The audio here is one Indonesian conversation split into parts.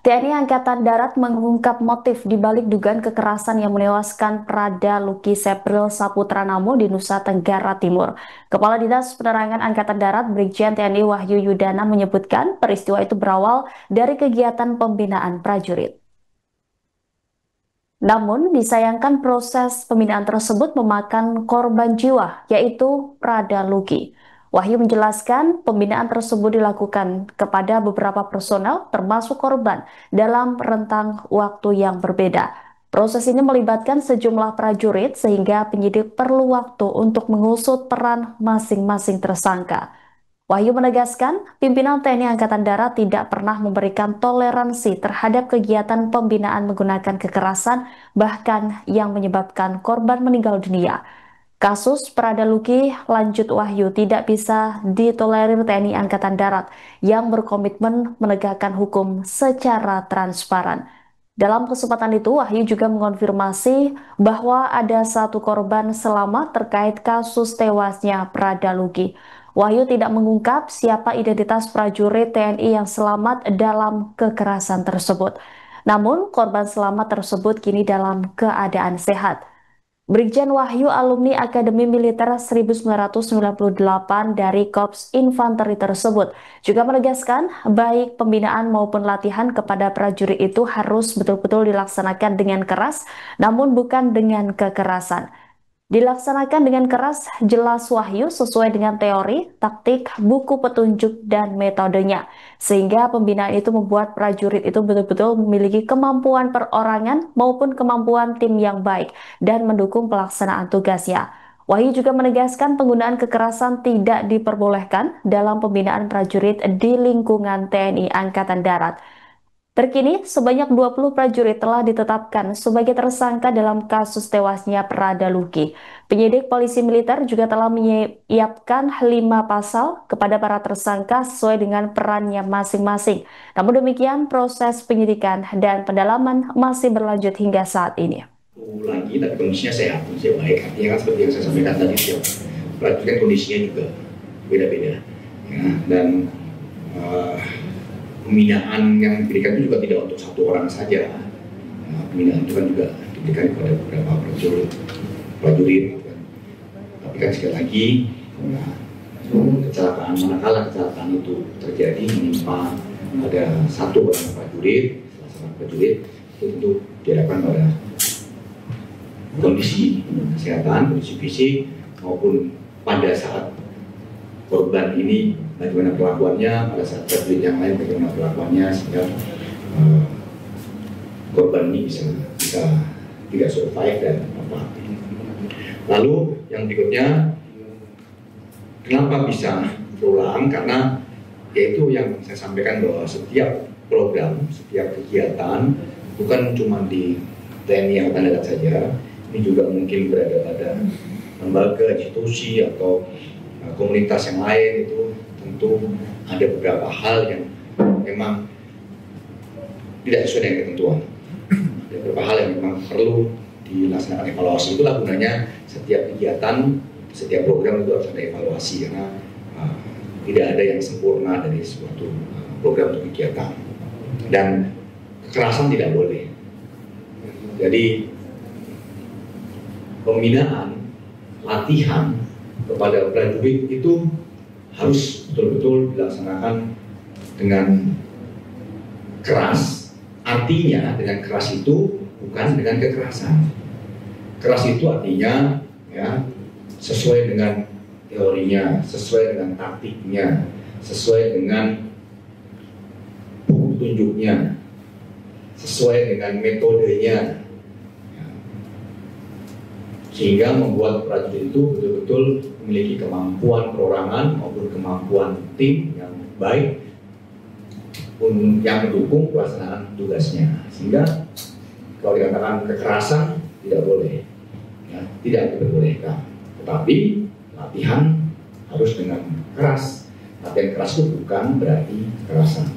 TNI Angkatan Darat mengungkap motif di balik dugaan kekerasan yang menewaskan Prada Luki Sepril Saputra Namo di Nusa Tenggara Timur. Kepala Dinas Penerangan Angkatan Darat Brigjen TNI Wahyu Yudana menyebutkan peristiwa itu berawal dari kegiatan pembinaan prajurit. Namun, disayangkan proses pembinaan tersebut memakan korban jiwa, yaitu Prada Luki. Wahyu menjelaskan pembinaan tersebut dilakukan kepada beberapa personel termasuk korban dalam rentang waktu yang berbeda. Proses ini melibatkan sejumlah prajurit sehingga penyidik perlu waktu untuk mengusut peran masing-masing tersangka. Wahyu menegaskan, pimpinan TNI Angkatan Darat tidak pernah memberikan toleransi terhadap kegiatan pembinaan menggunakan kekerasan, bahkan yang menyebabkan korban meninggal dunia. Kasus Prada Luki, lanjut Wahyu, tidak bisa ditolerir TNI Angkatan Darat yang berkomitmen menegakkan hukum secara transparan. Dalam kesempatan itu, Wahyu juga mengonfirmasi bahwa ada satu korban selamat terkait kasus tewasnya Prada Luki. Wahyu tidak mengungkap siapa identitas prajurit TNI yang selamat dalam kekerasan tersebut. Namun, korban selamat tersebut kini dalam keadaan sehat. Brigjen Wahyu alumni Akademi Militer 1998 dari Korps Infanteri tersebut juga menegaskan baik pembinaan maupun latihan kepada prajurit itu harus betul-betul dilaksanakan dengan keras namun bukan dengan kekerasan. Dilaksanakan dengan keras, jelas Wahyu sesuai dengan teori, taktik, buku petunjuk, dan metodenya. Sehingga pembinaan itu membuat prajurit itu betul-betul memiliki kemampuan perorangan maupun kemampuan tim yang baik dan mendukung pelaksanaan tugasnya. Wahyu juga menegaskan penggunaan kekerasan tidak diperbolehkan dalam pembinaan prajurit di lingkungan TNI Angkatan Darat. Terkini, sebanyak 20 prajurit telah ditetapkan sebagai tersangka dalam kasus tewasnya Prada Luki. Penyidik polisi militer juga telah menyiapkan 5 pasal kepada para tersangka sesuai dengan perannya masing-masing. Namun demikian, proses penyidikan dan pendalaman masih berlanjut hingga saat ini. Lagi, tapi kondisinya sehat, kondisinya baik. Artinya kan seperti yang saya sampaikan tadi, setiap prajurit kan kondisinya juga beda-beda. Ya, dan pembinaan yang diberikan itu juga tidak untuk satu orang saja. Nah, pembinaan itu kan juga diberikan kepada beberapa prajurit. Tapi kan sekali lagi, nah, kecelakaan manakala kecelakaan itu terjadi menimpa ada satu orang prajurit, salah seorang prajurit, itu tentu diharapkan pada kondisi kesehatan, kondisi fisik maupun pada saat korban ini bagaimana perlakuannya, pada saat prajurit yang lain bagaimana perlakuannya sehingga korban ini bisa tidak survive dan apa. Lalu yang berikutnya, kenapa bisa berulang? Karena yaitu yang saya sampaikan bahwa setiap program, setiap kegiatan bukan cuma di TNI Angkatan Darat saja, ini juga mungkin berada pada lembaga, institusi atau komunitas yang lain. Itu tentu ada beberapa hal yang memang tidak sesuai dengan ketentuan. Ada beberapa hal yang memang perlu dilaksanakan evaluasi. Itulah gunanya setiap kegiatan, setiap program itu harus ada evaluasi karena tidak ada yang sempurna dari suatu program atau kegiatan. Dan kekerasan tidak boleh. Jadi pembinaan, latihan kepada prajurit itu harus betul-betul dilaksanakan dengan keras. Artinya dengan keras itu bukan dengan kekerasan. Keras itu artinya ya sesuai dengan teorinya, sesuai dengan taktiknya, sesuai dengan buku petunjuknya, sesuai dengan metodenya. Sehingga membuat prajurit itu betul-betul memiliki kemampuan perorangan maupun kemampuan tim yang baik yang mendukung pelaksanaan tugasnya. Sehingga kalau dikatakan kekerasan tidak boleh, ya, tidak diperbolehkan. Tetapi latihan harus dengan keras. Latihan keras itu bukan berarti kekerasan.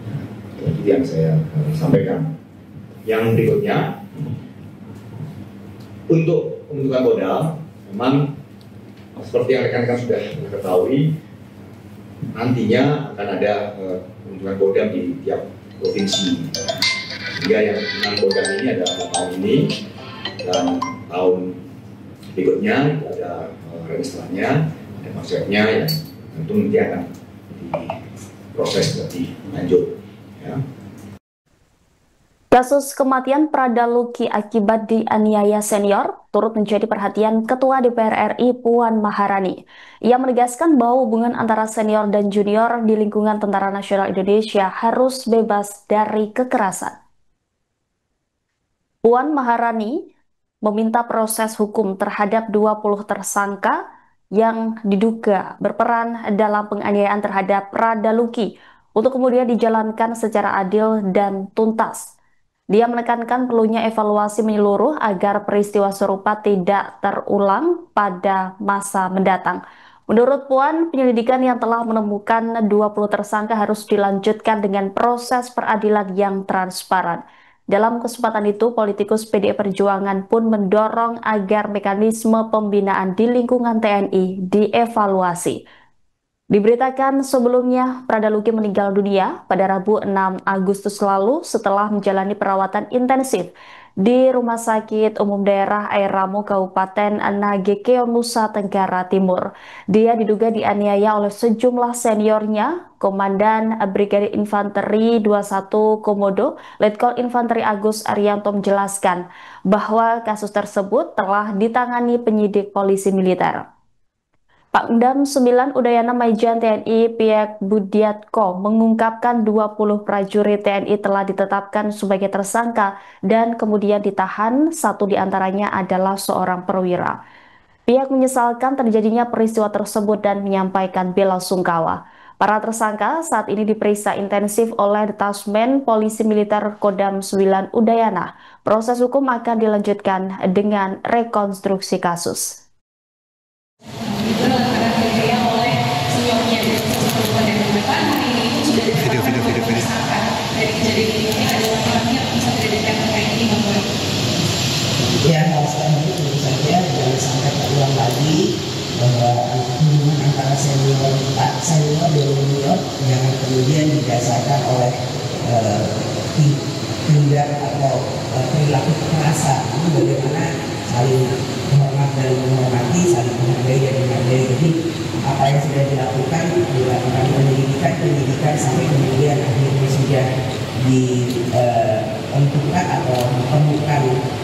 Nah, itu yang saya sampaikan. Yang berikutnya, untuk pembentukan modal, memang seperti yang rekan-rekan sudah ketahui, nantinya akan ada pembentukan kodam di tiap provinsi. Sehingga yang 6 kodam ini ada tahun ini, dan tahun berikutnya itu ada registranya dan konsepnya yang tentu nanti akan diproses lebih lanjut. Ya. Kasus kematian Prada Luki akibat dianiaya senior turut menjadi perhatian Ketua DPR RI Puan Maharani. Ia menegaskan bahwa hubungan antara senior dan junior di lingkungan Tentara Nasional Indonesia harus bebas dari kekerasan. Puan Maharani meminta proses hukum terhadap 20 tersangka yang diduga berperan dalam penganiayaan terhadap Prada Luki untuk kemudian dijalankan secara adil dan tuntas. Dia menekankan perlunya evaluasi menyeluruh agar peristiwa serupa tidak terulang pada masa mendatang. Menurut Puan, penyelidikan yang telah menemukan 20 tersangka harus dilanjutkan dengan proses peradilan yang transparan. Dalam kesempatan itu, politikus PDI Perjuangan pun mendorong agar mekanisme pembinaan di lingkungan TNI dievaluasi. Diberitakan sebelumnya, Prada Luki meninggal dunia pada Rabu 6 Agustus lalu setelah menjalani perawatan intensif di Rumah Sakit Umum Daerah Air Ramo Kabupaten Nagekeo, Nusa Tenggara Timur. Dia diduga dianiaya oleh sejumlah seniornya, Komandan Brigade Infanteri 21 Komodo, Letkol Infanteri Agus Arianto menjelaskan bahwa kasus tersebut telah ditangani penyidik polisi militer. Pangdam 9 Udayana Maijen TNI Piek Budiatko mengungkapkan 20 prajurit TNI telah ditetapkan sebagai tersangka dan kemudian ditahan, satu diantaranya adalah seorang perwira. Pihak menyesalkan terjadinya peristiwa tersebut dan menyampaikan bela sungkawa. Para tersangka saat ini diperiksa intensif oleh Detasmen Polisi Militer Kodam 9 Udayana. Proses hukum akan dilanjutkan dengan rekonstruksi kasus. Ya, hal sekarang itu tentu saja jangan sampai terulang lagi bahwa hubungan antara senior dan junior jangan kemudian didasarkan oleh tindak atau perilaku kekerasan. Ini bagaimana saling hormat dan menghormati, saling menghargai dan menghargai. Jadi apa yang sudah dilakukan penyidikan sampai kemudian akhirnya sudah ditentukan atau ditemukan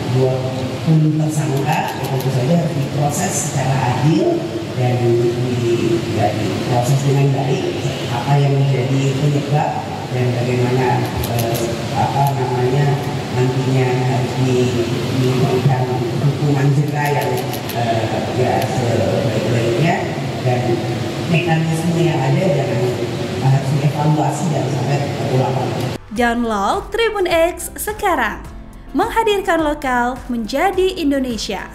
20 tersangka, tentu saja harus diproses secara adil dan diproses dengan baik apa yang menjadi penyebab dan bagaimana nantinya harus diberikan hukuman jera yang sebaik-baiknya, dan mekanisme yang ada jangan harus dievaluasi dan sampai terulang. Download Tribun X sekarang, menghadirkan lokal menjadi Indonesia.